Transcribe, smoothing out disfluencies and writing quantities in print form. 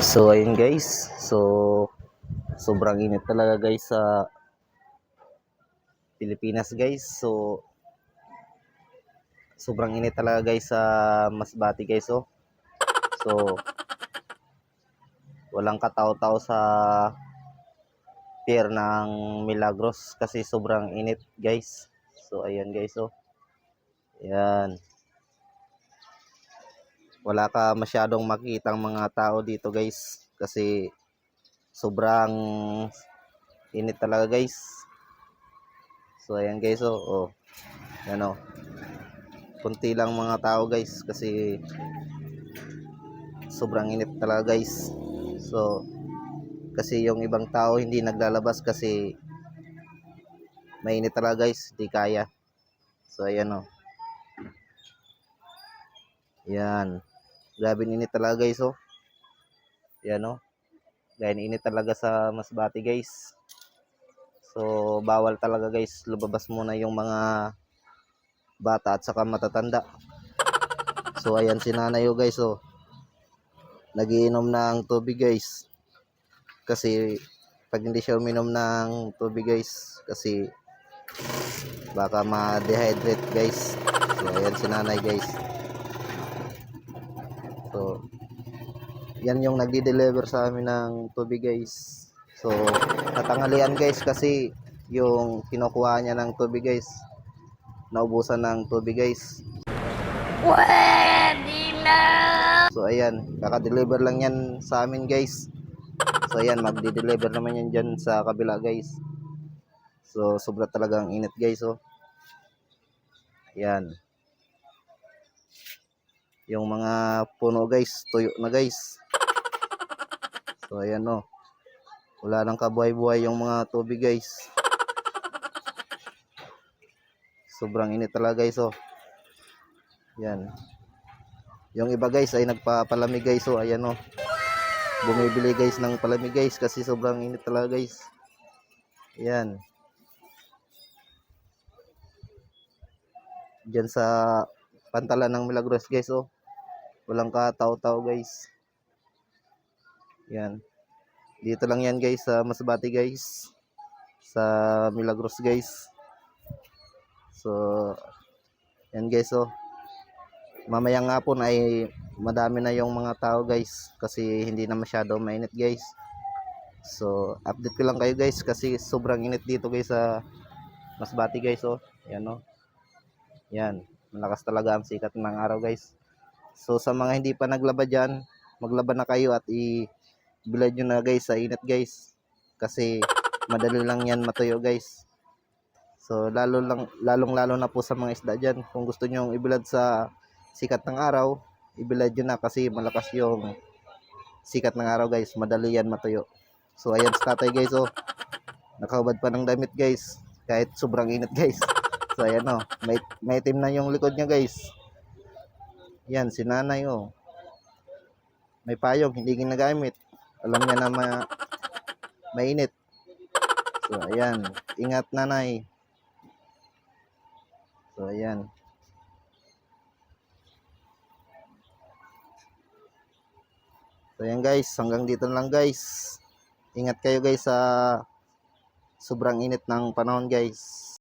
So ayun guys, sobrang init talaga guys sa Pilipinas guys. So sobrang init talaga guys sa Masbate guys. So walang katao-tao sa pier ng Milagros kasi sobrang init guys. So ayan guys. Ayan. Wala ka masyadong makitang mga tao dito guys kasi sobrang init talaga guys. So ayan guys. Yan kunti lang mga tao guys kasi sobrang init talaga guys. So kasi yung ibang tao hindi naglalabas kasi mainit talaga guys, hindi kaya. So ayan yan, grabe init talaga guys. Yan dahil init talaga sa Masbate guys. So bawal talaga guys, lumabas muna yung mga bata at saka matatanda. So ayan si nanay guys. Nagiinom ng tubig guys kasi pag hindi siya uminom ng tubig guys kasi baka ma-dehydrate guys. So ayan si nanay guys. So yan yung nagdi-deliver sa amin ng tubig guys. So natanghalian guys kasi yung kinukuha niya ng tubig guys, naubusan ng tubig guys. Pwede na. So ayan, kaka-deliver lang yan sa amin guys. So ayan, magdi-deliver naman yan dyan sa kabila guys. So sobra talagang init guys. Ayan. Yung mga puno guys, tuyo na guys. So ayan wala nang kabuhay-buhay yung mga tubig guys. Sobrang init talaga guys. Yan. Yung iba guys ay nagpapalamig guys. Ayan bumibili guys ng palamig guys kasi sobrang init talaga guys. Ayan. Diyan sa pantalan ng Milagros guys. Walang katao-tao guys. Yan. Dito lang yan guys sa Masbate guys. Sa Milagros guys. So yan guys. Mamayang hapon ay madami na yung mga tao guys kasi hindi na masyado mainit guys. So update ko lang kayo guys kasi sobrang init dito guys sa Masbate guys. Yan yan, malakas talaga ang sikat ng araw guys. So sa mga hindi pa naglaba dyan, maglaba na kayo at i-bilad nyo na guys sa init guys kasi madali lang yan matuyo guys. So lalong lalo na po sa mga isda dyan, kung gusto nyo ibilad sa sikat ng araw, ibilad nyo na kasi malakas yung sikat ng araw guys, madali yan matuyo. So ayan si tatay guys. Nakahubad pa ng damit guys kahit sobrang init guys. So ayan may itim na yung likod niya guys. Yan si nanay may payong hindi ginagamit, alam niya na mainit. So ayan, ingat nanay. So ayan. So ayan guys, hanggang dito lang guys. Ingat kayo guys sa sobrang init ng panahon guys.